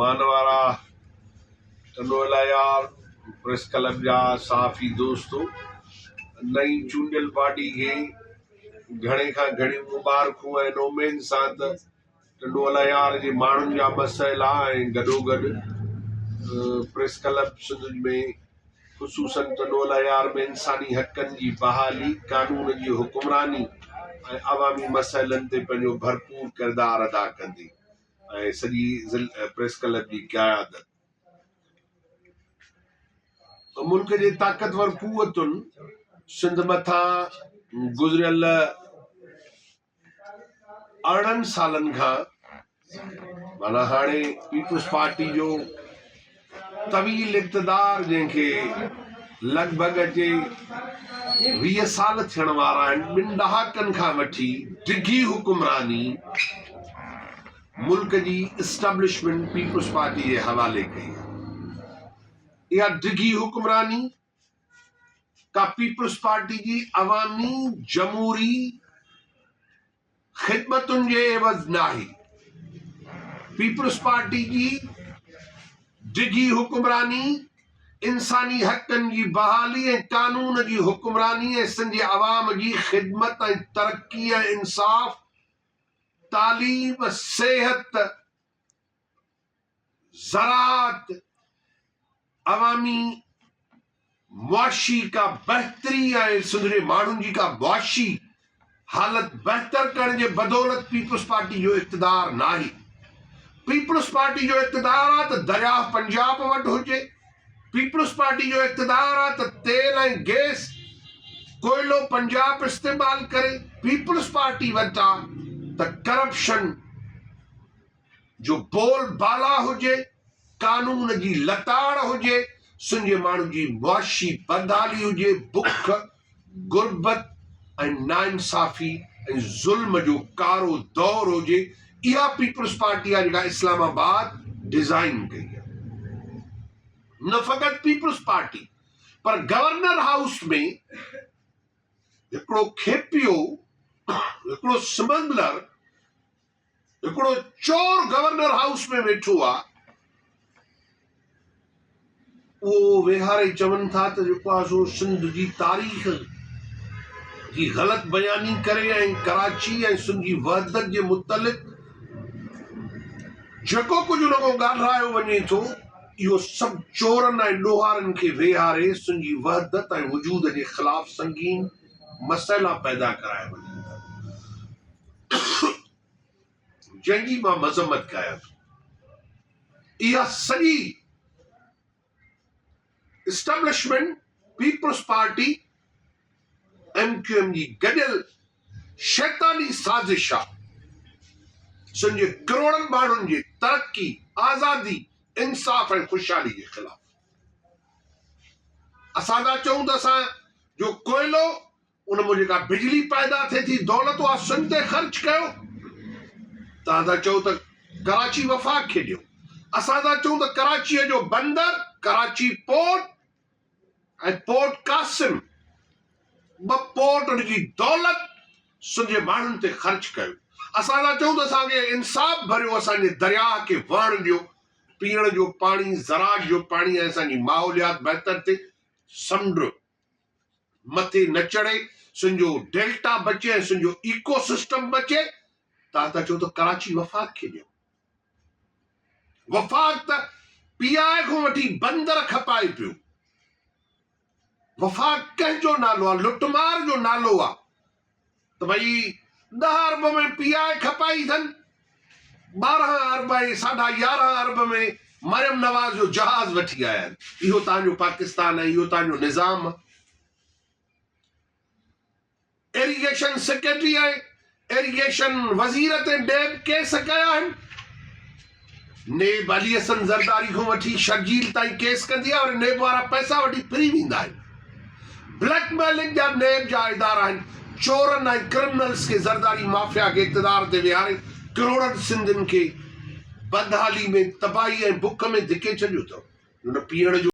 मानवारा टंडोला यार press club जा साफ़ी दोस्तों, नई चूंडियल पार्टी के घणे खां घणी मुबारकूं ऐं उमेद सां त टंडोला यार जे माण्हुनि जा मसइला ऐं गॾोगॾु प्रेस क्लब सिंध में ख़ुसूसन टंडोला यार में इंसानी हक़नि जी बहाली, कानून जी हुकुमरानी ऐं अवामी मसइलनि ते पंहिंजो भरपूर किरदार अदा कंदी ऐं सॼी प्रेस क्लब जी क़यादत मुल्क जे ताक़तवर क़ुवतुनि सिंध मथां गुज़रियल 18 सालनि खां माना हाणे पीपुल्स पार्टी जो तवील इक़्तिदार जंहिंखे लॻभॻि अचे 20 साल थियण वारा आहिनि, 2 डहाकनि खां वठी डिघी हुकुमरानी मुल्क जी इस्टेब्लिशमेंट पीपुल्स पार्टी जे हवाले कई। इहा डिघी हुकुमरानी का पीपुल्स पार्टी जी अवामी जमहूरी ख़िदमतुनि जे एवज़ नाहे। पीपुल्स पार्टी जी डिघी हुकुमरानी इंसानी हक़नि जी बहाली ऐं कानून जी हुकुमरानी ऐं सिंध अवाम जी ख़िदमत ऐं तरक्की ऐं इंसाफ़, तालीम, सेहत, ज़राअत, अवामी मुआशी का बेहतरी ऐं सिंध जे माण्हुनि जी का मुआशी हालत बहितर करण जे बदौलत पीपुल्स पार्टी जो इक़्तिदार नाहे। पीपुल्स पार्टी जो इक़्तिदार आहे त दरिया पंजाब वटि हुजे। पीपुल्स पार्टी जो इक़्तिदार आहे त तेल ऐं गैस कोयलो पंजाब इस्तेमाल करे। पीपुल्स पार्टी वटि आहे त करप्शन जो बोल बाला हुजे, कानून जी लताड़ हुजे, सिंध जे माण्हुनि जी मुआशी बदहाली हुजे, बुख, गुरबत ऐं नाइंसाफ़ी ऐं ज़ुल्म जो कारो दौर हुजे। इहा पीपुल्स पार्टी आहे जेका इस्लामाबाद डिज़ाइन कई आहे। न फ़क़ति पीपुल्स पार्टी पर गवर्नर हाउस में हिकिड़ो खेपियो, हिकिड़ो स्मगलर, हिकिड़ो चोर गवर्नर हाउस में वेठो आहे। उहो वेहारे चवनि था त जेको आहे सो सिंध जी तारीख़ जी ग़लति बयानी करे ऐं कराची ऐं सिंध जी वहदत जे मुतलिक़ जेको कुझु उन खां ॻाल्हायो वञे थो, इहो सभु चोरनि ऐं ॾोहारनि खे वेहारे सिंध जी वहदत ऐं वजूद जे ख़िलाफ़ संगीन मसइला पैदा कराए वञनि था, जंहिंजी मां मज़म्मत कयां थो। इहा सॼी इस्टेब्लिशमेंट पीपुल्स पार्टी MQM जी गॾियल शैतानी साज़िश आहे सिंध जे करोड़नि माण्हुनि जी तरक्की, आज़ादी, इंसाफ़ ऐं ख़ुशहाली जे ख़िलाफ़। असां था चऊं त असां जो कोयलो उन में जेका बिजली पैदा थिए थी, दौलत उहा सिंध ते ख़र्च कयो। तव्हां था चओ त कराची वफ़ाक़ खे ॾियो। असां था चऊं त कराचीअ जो बंदर, कराची पोर्ट ऐं पोर्ट कासिम, 2 पोर्ट उन जी दौलत सिंध जे माण्हुनि ते ख़र्च कयो। असां था चऊं त असांखे इंसाफ़ भरियो असांजे दरिया खे वहण ॾियो, पीअण जो पाणी, ज़राअत जो पाणी ऐं असांजी माहौलियात बहितर थिए, समुंड मथे न चढ़े, सिंध जो डेल्टा बचे ऐं सिंध जो इकोसिस्टम बचे। तव्हां था चओ त कराची वफ़ाक़ खे ॾियो। वफ़ाक़ त PI खां वठी बंदर खपाए पियो। वफ़ाक़ कंहिंजो नालो आहे? लुटमार जो नालो आहे त भई 10 अरब में PI खपाई अथनि, 12 अरब ऐं 11.5 अरब में मरियम नवाज़ जो जहाज़ वठी आया आहिनि। इहो तव्हांजो पाकिस्तान आहे, इहो तव्हांजो निज़ाम आहे। इरिगेशन सेक्रेटरी ऐं इरिगेशन वज़ीर ते डेब केस कया आहिनि। नेब अली हसन ज़रदारी खां वठी शर्जील ताईं केस कंदी आहे और नेब वारा पैसा वठी फिरी वेंदा आहिनि। ब्लैकमेलिंग जा नेब जा इदारा आहिनि। चोरनि ऐं क्रिमिनल्स खे, ज़रदारी माफ़िया खे इक़्तिदार ते विहारे करोड़नि सिंधियुनि खे बदहाली में, तबाही ऐं बुख में धिके छॾियो अथव। हुन पीअण जो